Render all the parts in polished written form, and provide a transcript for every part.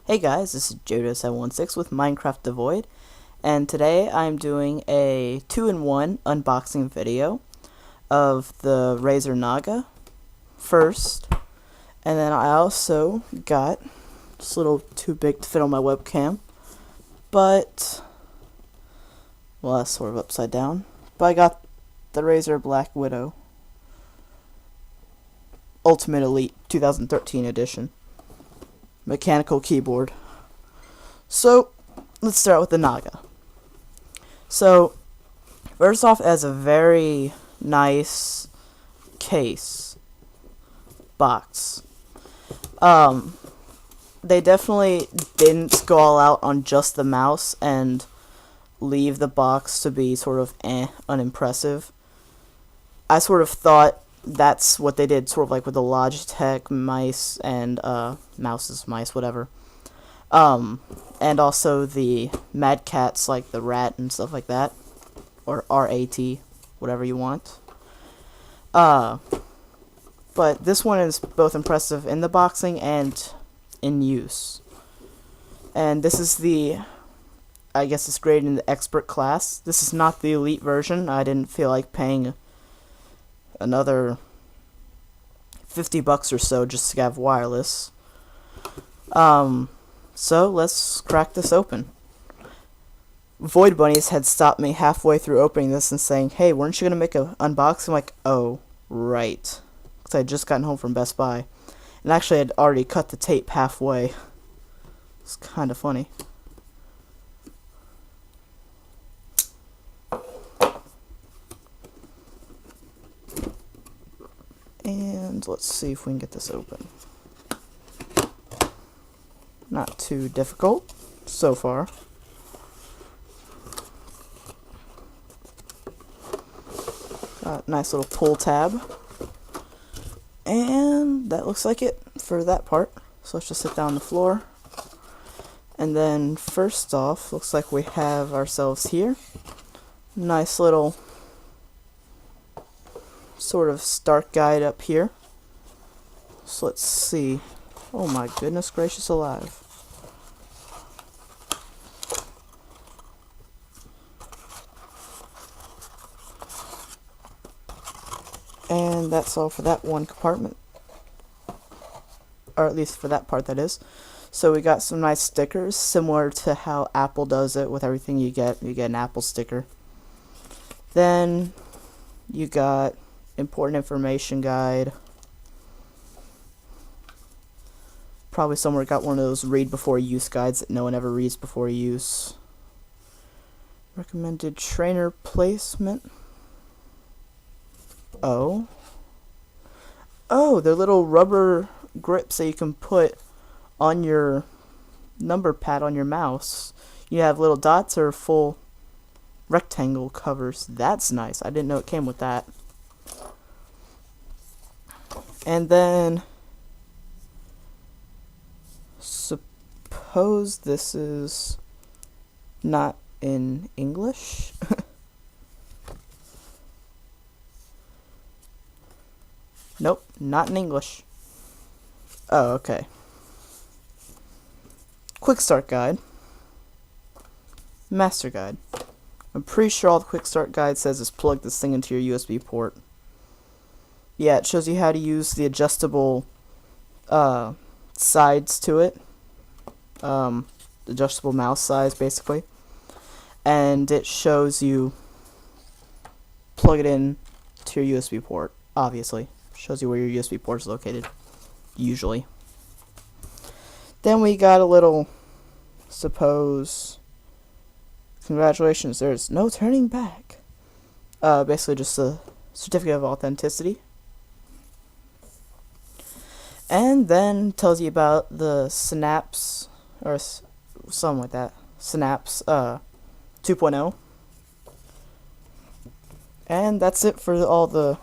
Hey guys, this is JoJo716 with Minecraft the Void, and today I'm doing a 2-in-1 unboxing video of the Razer Naga first, and then I also got just a little too big to fit on my webcam, but, well, that's sort of upside down, but I got the Razer Blackwidow Ultimate Elite 2013 edition. Mechanical keyboard. So, let's start with the Naga. So, first off, it has a very nice case box. They definitely didn't go all out on just the mouse and leave the box to be sort of unimpressive. I sort of thought that's what they did, sort of like with the Logitech mice and mice, whatever. And also the Mad Cats, like the rat and stuff like that, or RAT, whatever you want. But this one is both impressive in the boxing and in use. And this is the, I guess it's graded in the expert class. This is not the elite version. I didn't feel like paying another $50 or so just to have wireless. So let's crack this open. Void Bunnies had stopped me halfway through opening this and saying, "Hey, weren't you gonna make an unboxing?" I'm like, "Oh, right," because I had just gotten home from Best Buy, and actually I'd already cut the tape halfway. It's kind of funny. And let's see if we can get this open. Not too difficult so far. Got a nice little pull tab. And that looks like it for that part. So let's just sit down on the floor. And then first off, looks like we have ourselves here. Nice little sort of start guide up here. So let's see. Oh my goodness gracious alive. And that's all for that one compartment. Or at least for that part, that is. So we got some nice stickers, similar to how Apple does it with everything you get. You get an Apple sticker. Then you got important information guide. Probably somewhere got one of those read before use guides that no one ever reads before use. Recommended trainer placement. Oh, they're little rubber grips that you can put on your number pad on your mouse. You have little dots or full rectangle covers. That's nice. I didn't know it came with that. And then suppose this is not in English. Nope, not in English. Oh, okay. Quick start guide. Master guide. I'm pretty sure all the quick start guide says is plug this thing into your USB port. Yeah, it shows you how to use the adjustable sides to it. Adjustable mouse size, basically. And it shows you plug it in to your USB port, obviously. Shows you where your USB port is located, usually. Then we got a little, suppose, congratulations, there's no turning back. Basically just a certificate of authenticity. And then tells you about the Synapse, or something like that, Synapse 2.0. And that's it for all the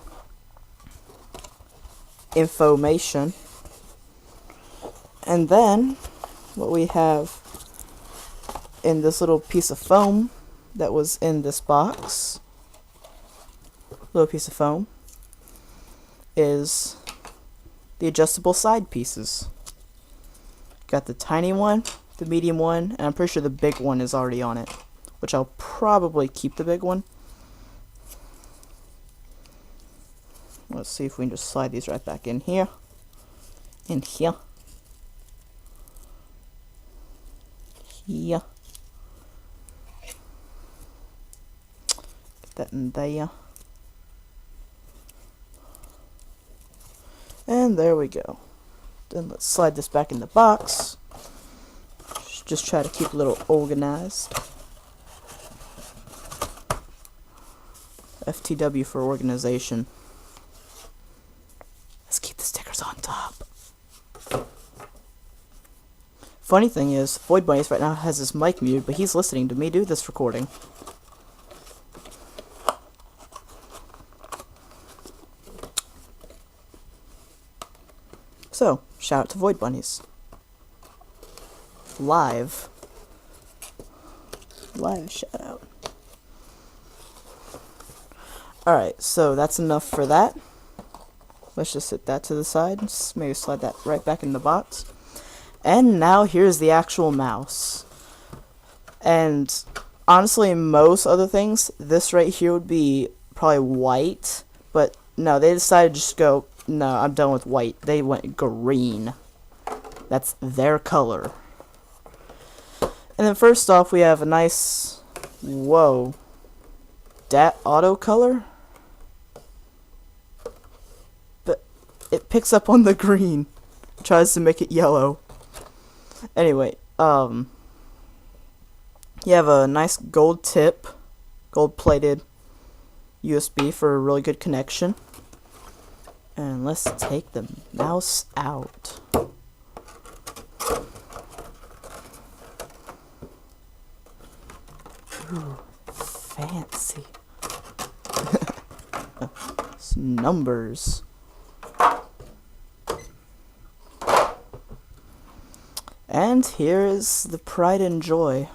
information. And then what we have in this little piece of foam that was in this box, little piece of foam, is the adjustable side pieces. Got the tiny one, the medium one, and I'm pretty sure the big one is already on it, which I'll probably keep the big one. Let's see if we can just slide these right back in here. In here. Here. Get that in there. And there we go. Then let's slide this back in the box. Just try to keep a little organized. FTW for organization. Let's keep the stickers on top. Funny thing is, Void Bunnies right now has his mic muted, but he's listening to me do this recording. So, shout out to Void Bunnies. Live shout out. Alright, so that's enough for that. Let's just set that to the side. Just maybe slide that right back in the box. And now here's the actual mouse. And honestly, most other things, this right here would be probably white. But no, they decided to just go, no, I'm done with white. They went green. That's their color. And then first off, we have a nice, whoa, dat auto color. But it picks up on the green, tries to make it yellow. Anyway, you have a nice gold tip, gold plated USB for a really good connection. And let's take the mouse out. Ooh, fancy. It's numbers. And here is the pride and joy.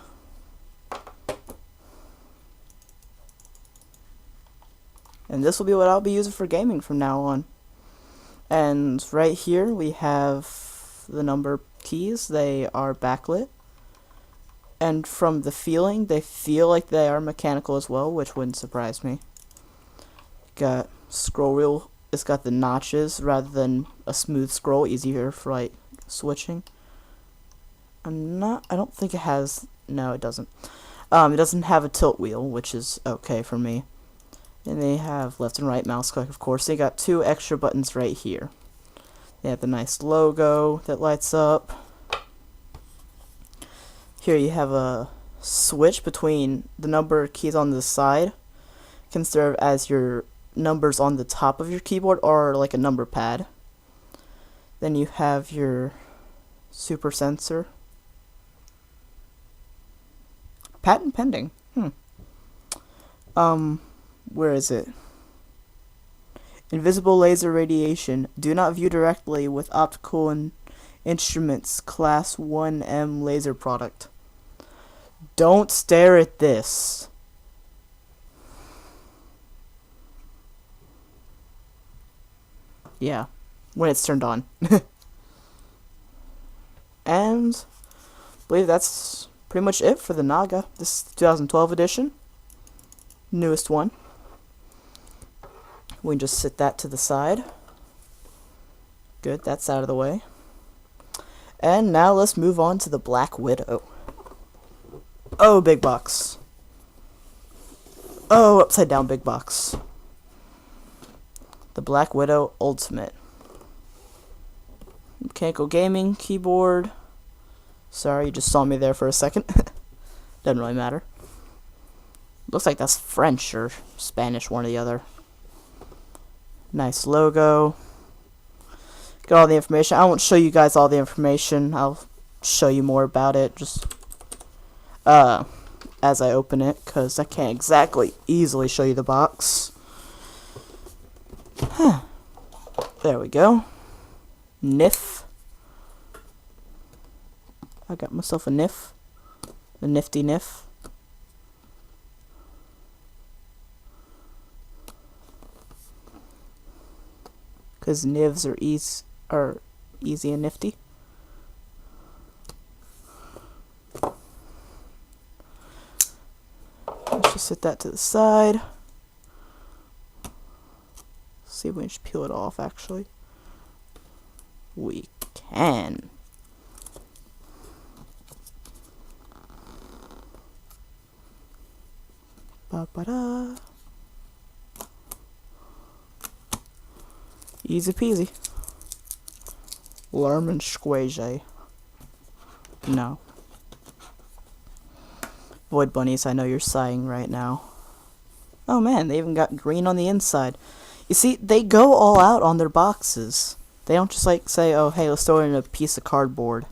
And this will be what I'll be using for gaming from now on. And right here we have the number keys. They are backlit. And from the feeling, they feel like they are mechanical as well, which wouldn't surprise me. Got scroll wheel. It's got the notches rather than a smooth scroll, easier for like switching. I don't think it has, no it doesn't. It doesn't have a tilt wheel, which is okay for me. And they have left and right mouse click, of course. They got 2 extra buttons right here. They have the nice logo that lights up. Here you have a switch between the number keys on the side. Can serve as your numbers on the top of your keyboard or like a number pad. Then you have your super sensor. Patent pending. Where is it? Invisible laser radiation. Do not view directly with optical instruments. Class 1M laser product. Don't stare at this. Yeah, when it's turned on. And I believe that's pretty much it for the Naga. This is the 2012 edition. Newest one. We can just sit that to the side. Good, that's out of the way. And now let's move on to the Blackwidow. Oh, big box. Oh, upside down big box. The Blackwidow Ultimate. Mechanical gaming keyboard. Sorry, you just saw me there for a second. Doesn't really matter. Looks like that's French or Spanish, one or the other. Nice logo. Got all the information. I won't show you guys all the information. I'll show you more about it just as I open it, because I can't exactly easily show you the box. There we go. NIF. I got myself a NIF. The nifty NIF. Because nivs are easy and nifty. Let's just set that to the side. See if we can just peel it off, actually. We can. Ba-ba-da. Easy peasy. Lerman squaze. No. Void bunnies, I know you're sighing right now. Oh man, they even got green on the inside. You see, they go all out on their boxes. They don't just like say, oh hey, let's throw it in a piece of cardboard.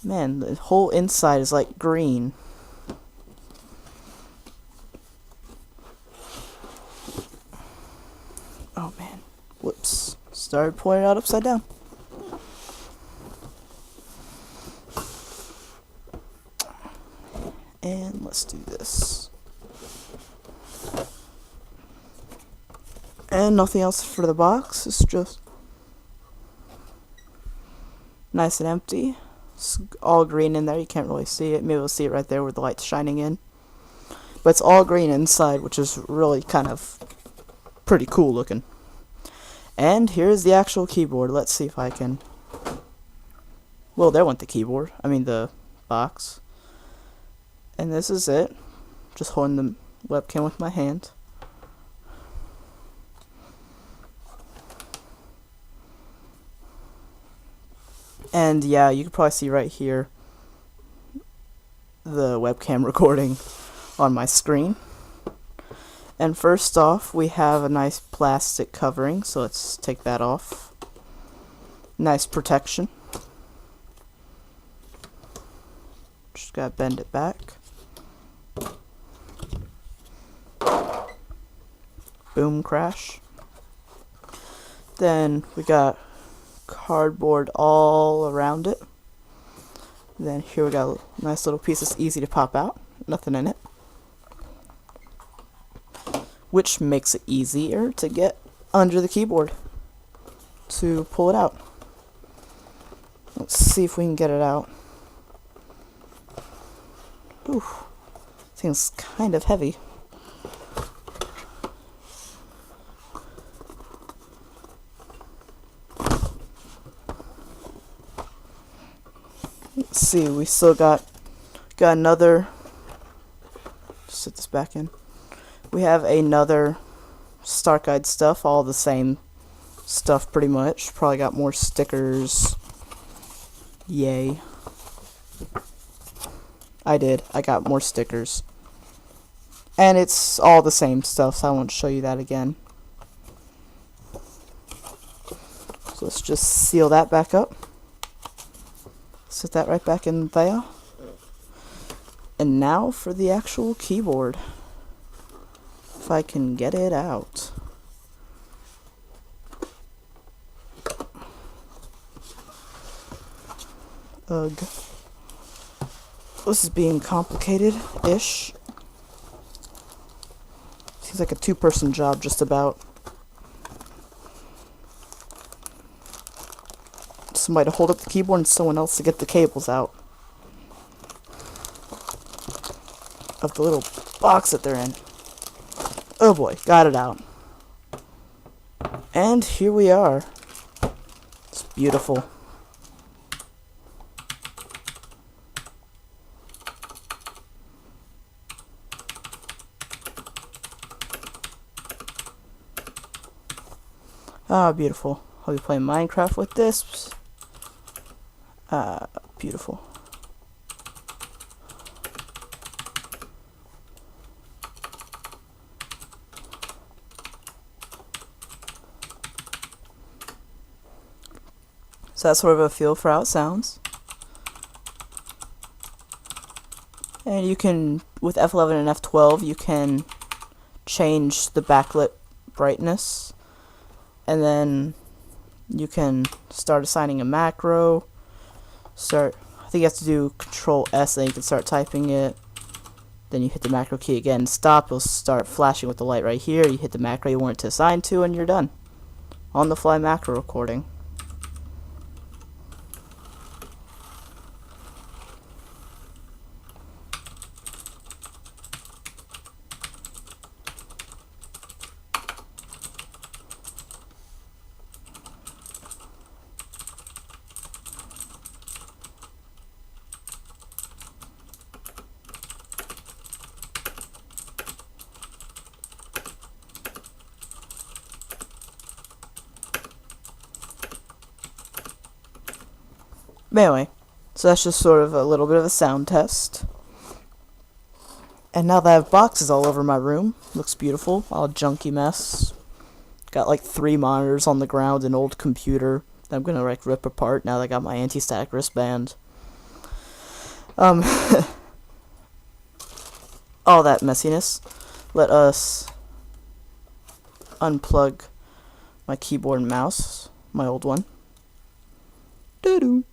Man, the whole inside is like green. Oh man, whoops. Started pulling it out upside down. And let's do this. And nothing else for the box. It's just nice and empty. It's all green in there. You can't really see it. Maybe we'll see it right there where the light's shining in. But it's all green inside, which is really kind of pretty cool looking. And here's the actual keyboard. Let's see if I can... Well, there went the keyboard. I mean the box. And this is it. Just holding the webcam with my hand. And yeah, you can probably see right here the webcam recording on my screen. And first off, we have a nice plastic covering, so let's take that off. Nice protection. Just gotta bend it back. Boom, crash. Then we got cardboard all around it. Then here we got a nice little piece that's easy to pop out. Nothing in it. Which makes it easier to get under the keyboard to pull it out. Let's see if we can get it out. Ooh, seems kind of heavy. Let's see, we still got another. Just set this back in. We have another Start Guide stuff, all the same stuff pretty much. Probably got more stickers. Yay. I did. I got more stickers. And it's all the same stuff, so I won't show you that again. So let's just seal that back up. Set that right back in there. And now for the actual keyboard. If I can get it out. Ugh. This is being complicated-ish. Seems like a two-person job just about. Somebody to hold up the keyboard and someone else to get the cables out of the little box that they're in. Oh boy, got it out. And here we are. It's beautiful. Ah, beautiful. I'll be playing Minecraft with this. Beautiful. So that's sort of a feel for how it sounds. And you can, with F11 and F12, you can change the backlit brightness. And then you can start assigning a macro. I think you have to do Control S, and then you can start typing it. Then you hit the macro key again, stop, it'll start flashing with the light right here. You hit the macro you want it to assign to, and you're done. On the fly macro recording. But anyway, so that's just sort of a little bit of a sound test. And now that I have boxes all over my room, looks beautiful, all junky mess. Got like 3 monitors on the ground, an old computer that I'm gonna like rip apart now that I got my anti-static wristband. All that messiness. Let us unplug my keyboard and mouse, my old one. Doo-doo.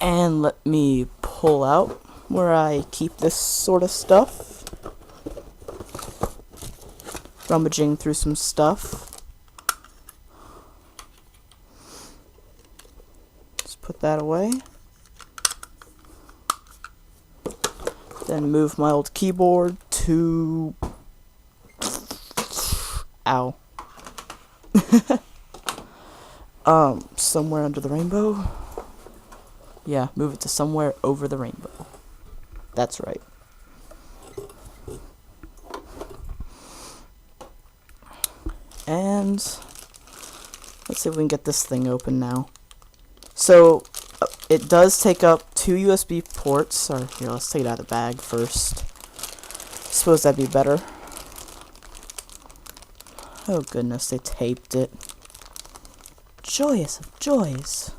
And let me pull out where I keep this sort of stuff. Rummaging through some stuff. Let's put that away. Then move my old keyboard to... Ow. Somewhere under the rainbow. Yeah, move it to somewhere over the rainbow. That's right. And let's see if we can get this thing open now. So it does take up 2 USB ports. Or here, let's take it out of the bag first. Suppose that'd be better. Oh goodness, they taped it. Joyous of joys.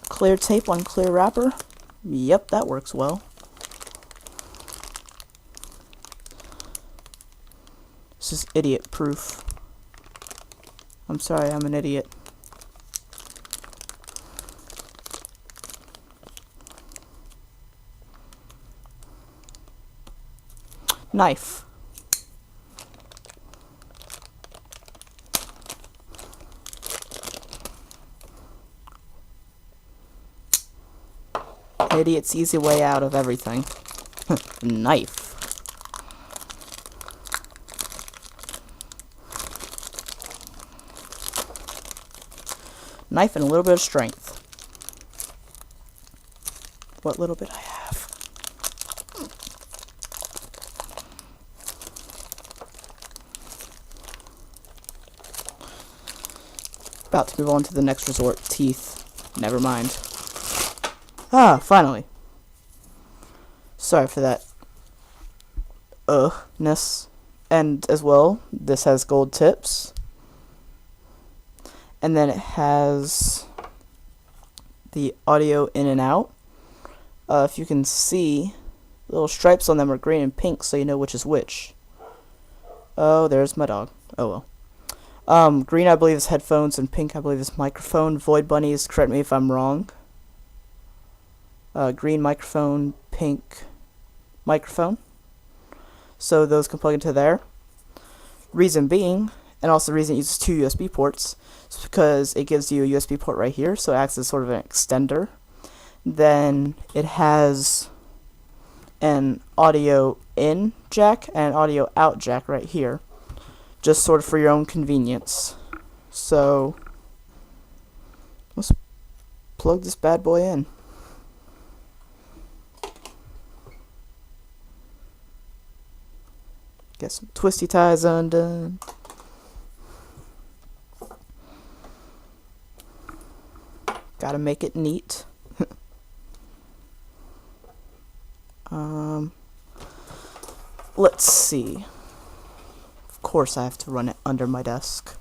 Clear tape on clear wrapper. Yep, that works well. This is idiot proof. I'm sorry, I'm an idiot. Knife. Idiot's easy way out of everything. Knife. Knife and a little bit of strength. What little bit I have. About to move on to the next resort. Teeth. Never mind. Ah, finally. Sorry for that. Ness. And as well, this has gold tips. And then it has the audio in and out. If you can see, little stripes on them are green and pink, so you know which is which. Oh, there's my dog. Oh well. Green I believe is headphones, and pink I believe is microphone. Void bunnies, correct me if I'm wrong. Green microphone, pink microphone. So those can plug into there. Reason being, and also the reason it uses 2 USB ports, is because it gives you a USB port right here, so it acts as sort of an extender. Then it has an audio in jack and an audio out jack right here, just sort of for your own convenience. So let's plug this bad boy in. Get some twisty ties undone. Gotta make it neat. Let's see. Of course I have to run it under my desk.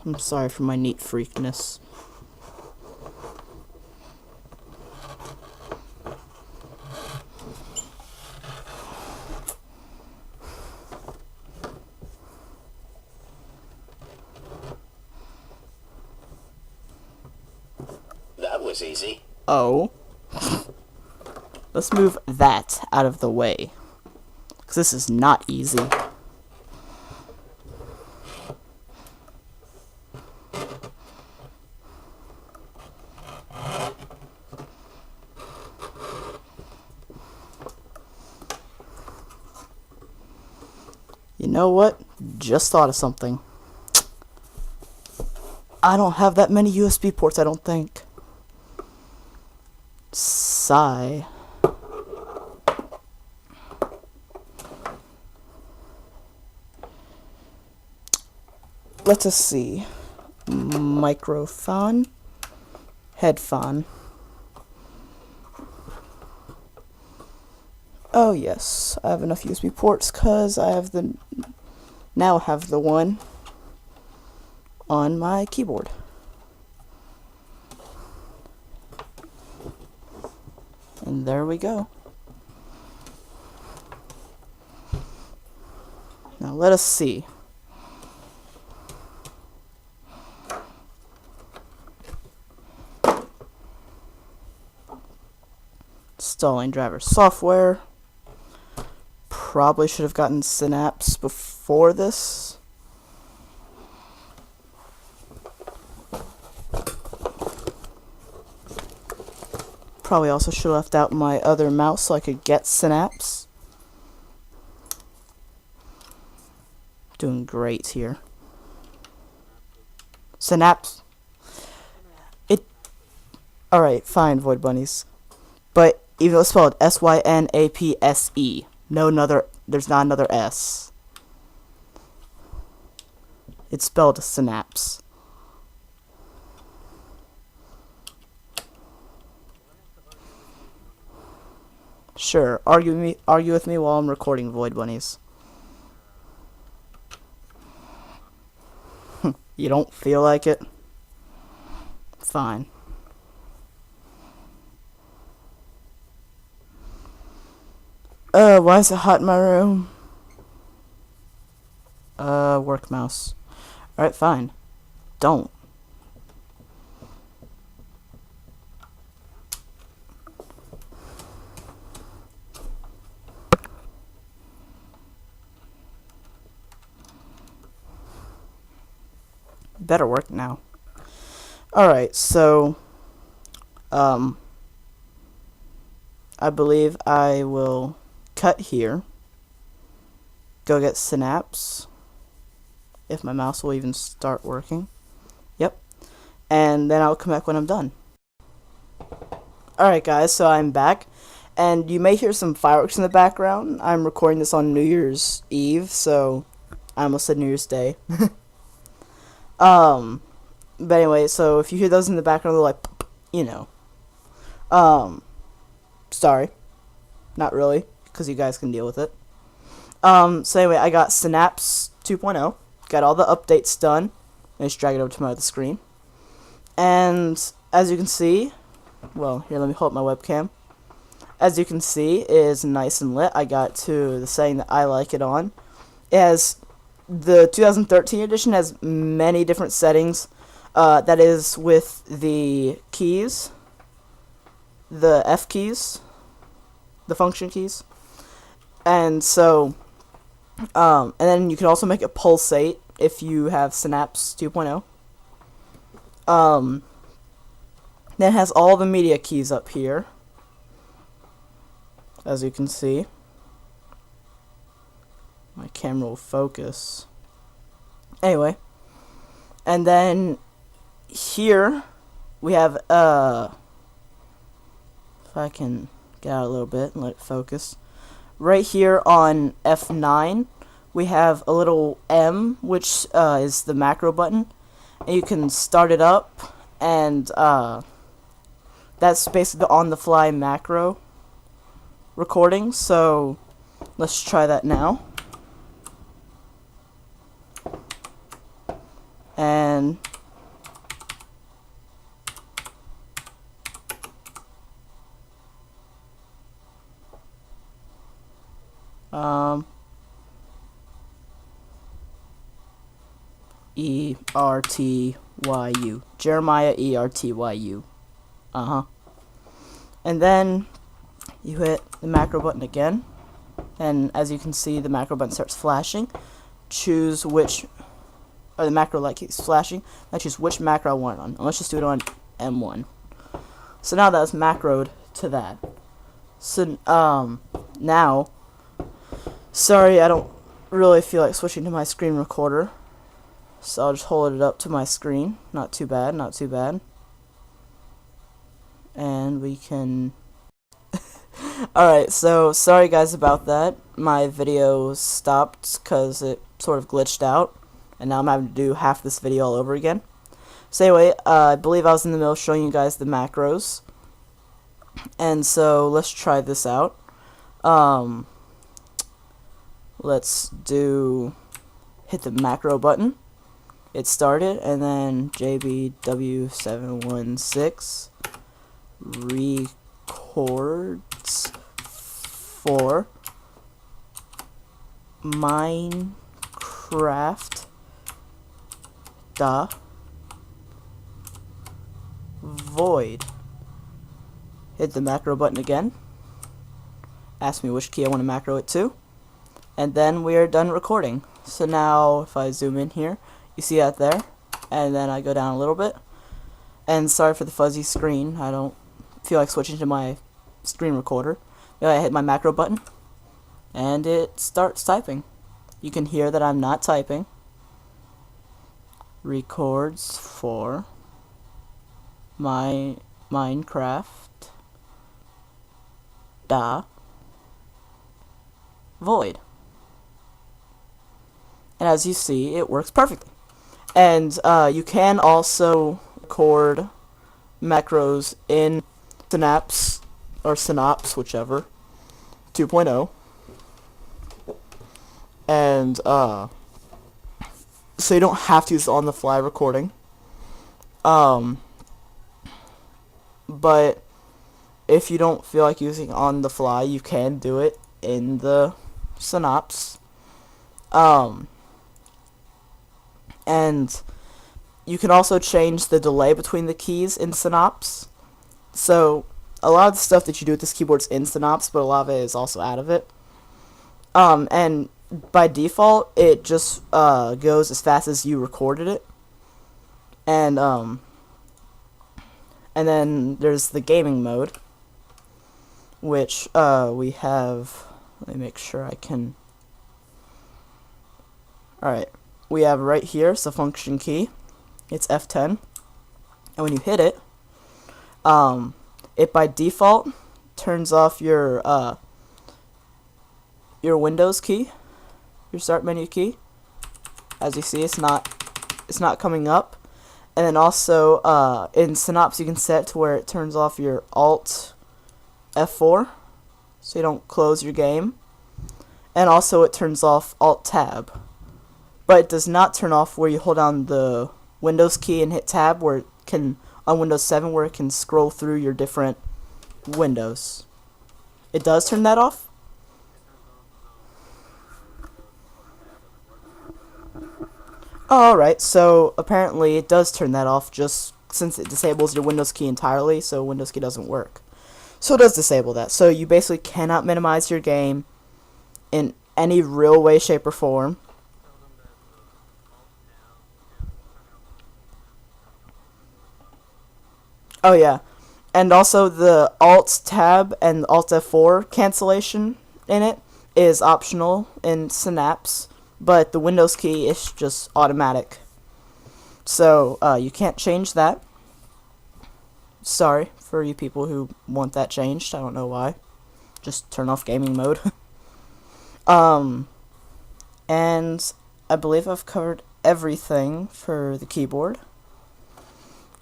I'm sorry for my neat freakness. That was easy. Oh. Let's move that out of the way, because this is not easy. You know what? Just thought of something. I don't have that many USB ports, I don't think. sigh. Let us see. Microphone. Headphone. Oh yes, I have enough USB ports because I have now have the one on my keyboard. And there we go. Now let us see. Installing driver software. Probably should have gotten Synapse before this. Probably also should have left out my other mouse so I could get Synapse. Doing great here. Synapse. Alright, fine, Void Bunnies. But even though it's spelled S-Y-N-A-P-S-E. There's not another S. It's spelled Synapse. Sure, argue with me while I'm recording, Void Bunnies. You don't feel like it? Fine. Why is it hot in my room? Work mouse. Alright, fine. Don't. Better work now. Alright, so I believe I will cut here, go get Synapse, if my mouse will even start working. Yep. And then I'll come back when I'm done. Alright guys, so I'm back, and you may hear some fireworks in the background. I'm recording this on New Year's Eve, so I almost said New Year's Day. But anyway, so if you hear those in the background, they're like, you know. Sorry. Not really, because you guys can deal with it. So anyway, I got Synapse 2.0. Got all the updates done. I just drag it over to my other screen. And as you can see, well, here, let me hold up my webcam. As you can see, it is nice and lit. I got to the setting that I like it on. It has, the 2013 edition has many different settings. That is with the keys, the F keys, the function keys. And so, and then you can also make it pulsate if you have Synapse 2.0. Then it has all the media keys up here, as you can see. My camera will focus. Anyway, and then here we have if I can get out a little bit and let it focus. Right here on F9 we have a little M, which is the macro button, and you can start it up, and that's basically the on the fly macro recording. So let's try that now. And E-R-T-Y-U. Jeremiah E-R-T-Y-U. And then you hit the macro button again, and as you can see, the macro button starts flashing. Choose which, or the macro light keeps flashing. I choose which macro I want it on. And let's just do it on M1. So now that's macroed to that. So now, sorry, I don't really feel like switching to my screen recorder, so I'll just hold it up to my screen. Not too bad, not too bad. And we can Alright, so sorry guys about that. My video stopped because it sort of glitched out, and now I'm having to do half this video all over again. So anyway, I believe I was in the middle of showing you guys the macros, and so let's try this out. Let's hit the macro button. It started, and then JBW716 records for Minecraft void. Hit the macro button again. Ask me which key I want to macro it to. And then we are done recording. So now if I zoom in here, you see that there. And then I go down a little bit. And sorry for the fuzzy screen. I don't feel like switching to my screen recorder. I hit my macro button. And it starts typing. You can hear that I'm not typing. Records for my Minecraft void. And as you see, it works perfectly. And you can also record macros in Synapse or Synapse, whichever, 2.0. And so you don't have to use on-the-fly recording. But if you don't feel like using on-the-fly, you can do it in the Synapse. And you can also change the delay between the keys in Synapse. So a lot of the stuff that you do with this keyboard is in Synapse, but a lot of it is also out of it. And by default, it just goes as fast as you recorded it. And then there's the gaming mode, which we have. Let me make sure I can. Alright, we have right here, it's a function key. It's F10. And when you hit it, it by default turns off your Windows key, your start menu key. As you see, it's not coming up. And then also in Synapse you can set to where it turns off your Alt F4, so you don't close your game. And also it turns off Alt Tab. But it does not turn off where you hold down the Windows key and hit Tab, where it can, on Windows 7, where it can scroll through your different windows. It does turn that off. Alright, so apparently it does turn that off, just since it disables your Windows key entirely, so Windows key doesn't work. So it does disable that. So you basically cannot minimize your game in any real way, shape, or form. Oh yeah, and also the Alt Tab and Alt F4 cancellation in it is optional in Synapse, but the Windows key is just automatic. So you can't change that. Sorry for you people who want that changed. I don't know why. Just turn off gaming mode. And I believe I've covered everything for the keyboard.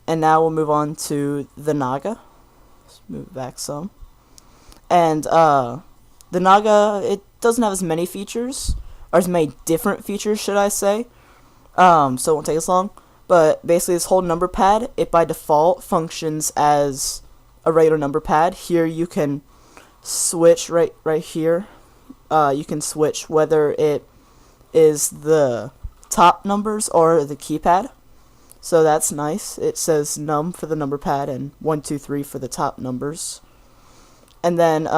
And now we'll move on to the Naga. Let's move it back some. And the Naga, it doesn't have as many features, or as many different features, should I say. So it won't take as long. But basically this whole number pad, it by default functions as a regular number pad. Here you can switch right here. You can switch whether it is the top numbers or the keypad. So that's nice. It says num for the number pad and 1, 2, 3 for the top numbers. And then,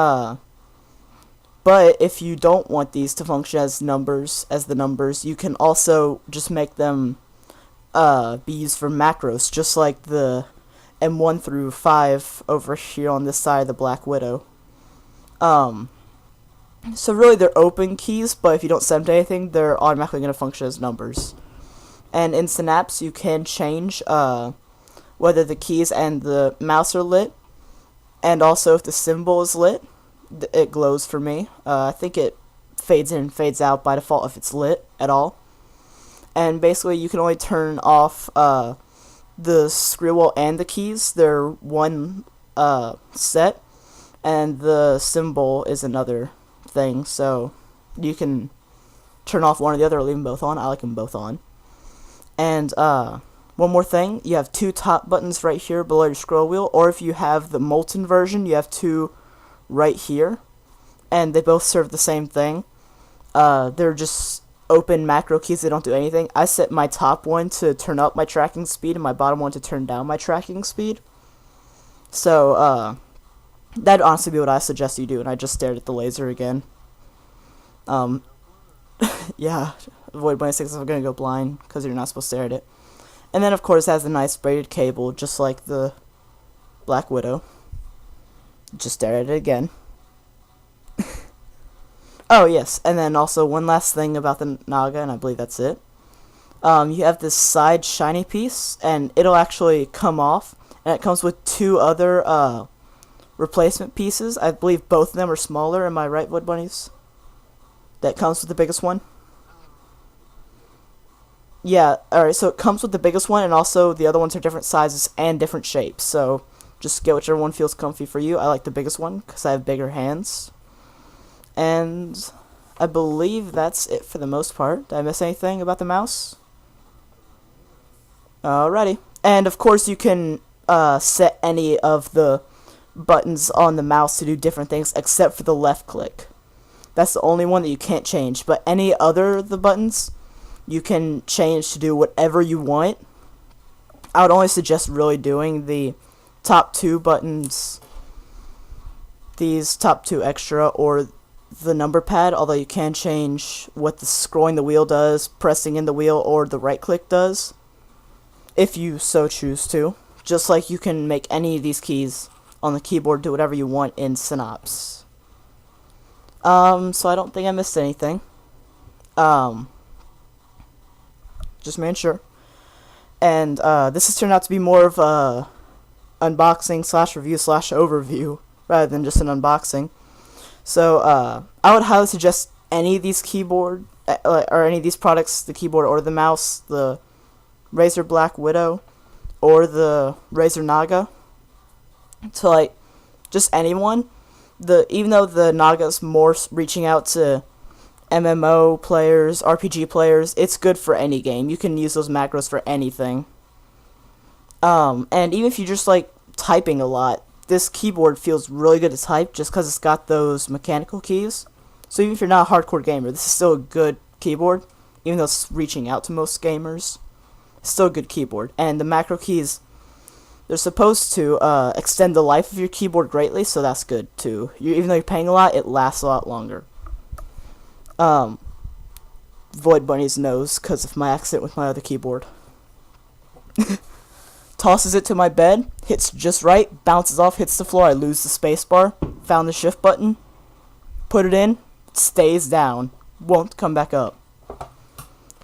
but if you don't want these to function as numbers, you can also just make them be used for macros, just like the M1 through 5 over here on this side of the Blackwidow. So really they're open keys, but if you don't set them to anything, they're automatically going to function as numbers. And in Synapse, you can change whether the keys and the mouse are lit, and also if the symbol is lit. it glows for me. I think it fades in and fades out by default if it's lit at all. And basically, you can only turn off the scroll wheel and the keys. They're one set, and the symbol is another thing. So you can turn off one or the other or leave them both on. I like them both on. And one more thing, you have two top buttons right here below your scroll wheel, or if you have the molten version, you have two right here, and they both serve the same thing. They're just open macro keys. They don't do anything. I set my top one to turn up my tracking speed and my bottom one to turn down my tracking speed. So that'd honestly be what I suggest you do. And I just stared at the laser again. Yeah, avoid bunny sticks if I'm gonna go blind because you're not supposed to stare at it. And then of course it has a nice braided cable just like the Blackwidow. Just stare at it again. Oh yes, and then also one last thing about the Naga, and I believe that's it. You have this side shiny piece, and it'll actually come off, and it comes with two other replacement pieces. I believe both of them are smaller. Am I right, Wood Bunnies? That comes with the biggest one. Yeah, alright, so it comes with the biggest one, and also the other ones are different sizes and different shapes, so just get whichever one feels comfy for you. I like the biggest one, because I have bigger hands. And I believe that's it for the most part. Did I miss anything about the mouse? Alrighty. And of course you can set any of the buttons on the mouse to do different things except for the left click. That's the only one that you can't change. But any other of the buttons you can change to do whatever you want. I would only suggest really doing the top two buttons, these top two extra, or the number pad, although you can change what the scrolling the wheel does, pressing in the wheel, or the right click does, if you so choose to. Just like you can make any of these keys on the keyboard do whatever you want in Synapse. So I don't think I missed anything. Just making sure. And this has turned out to be more of a unboxing / review / overview rather than just an unboxing. So I would highly suggest any of these keyboard or any of these products, the keyboard or the mouse, the Razer Blackwidow or the Razer Naga, to like just anyone. Even though the Naga's more reaching out to MMO players, RPG players, it's good for any game. You can use those macros for anything. And even if you just like typing a lot, this keyboard feels really good to type just because it's got those mechanical keys. So even if you're not a hardcore gamer, this is still a good keyboard. Even though it's reaching out to most gamers, it's still a good keyboard. And the macro keys, they're supposed to extend the life of your keyboard greatly, so that's good too. Even though you're paying a lot, it lasts a lot longer. Void Bunny's knows because of my accident with my other keyboard. Tosses it to my bed, hits just right, bounces off, hits the floor, I lose the spacebar, found the shift button, put it in, it stays down, won't come back up.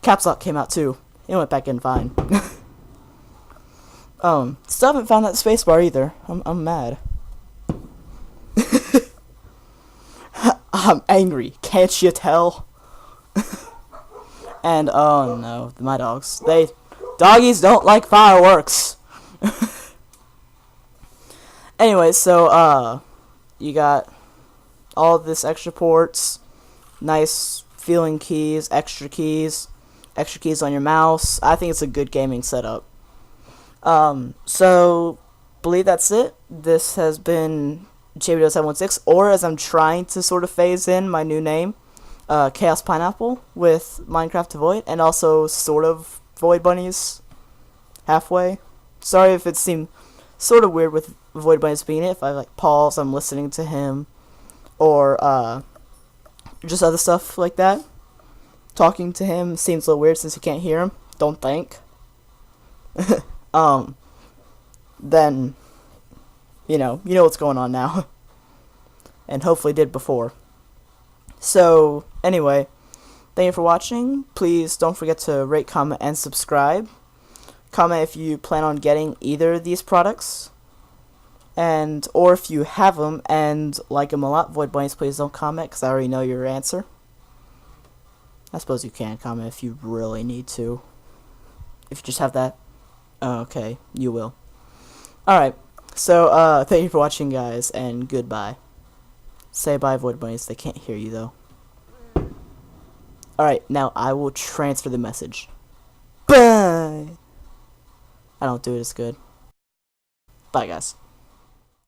Caps lock came out too, it went back in fine. Still haven't found that spacebar either, I'm mad. I'm angry, can't you tell? And oh no, my dogs, doggies don't like fireworks. Anyway, so you got all this extra ports, nice feeling keys, extra keys on your mouse. I think it's a good gaming setup. So believe that's it. This has been Blackwidow716, or as I'm trying to sort of phase in my new name, Chaos Pineapple with Minecraft to Void, and also sort of Void Bunnies halfway. Sorry if it seemed sort of weird with Void Bunnies being it. If I like pause, I'm listening to him, or just other stuff like that. Talking to him seems a little weird since you can't hear him. Don't think. Then you know what's going on now, and hopefully did before. So anyway, thank you for watching. Please don't forget to rate, comment, and subscribe. Comment if you plan on getting either of these products. And, or if you have them and like them a lot, Void Bunnies, please don't comment, because I already know your answer. I suppose you can comment if you really need to. If you just have that. Oh, okay, you will. Alright, so, thank you for watching, guys, and goodbye. Say bye, Void Bunnies. They can't hear you, though. Alright, now I will transfer the message. Bye! I don't do it as good. Bye, guys.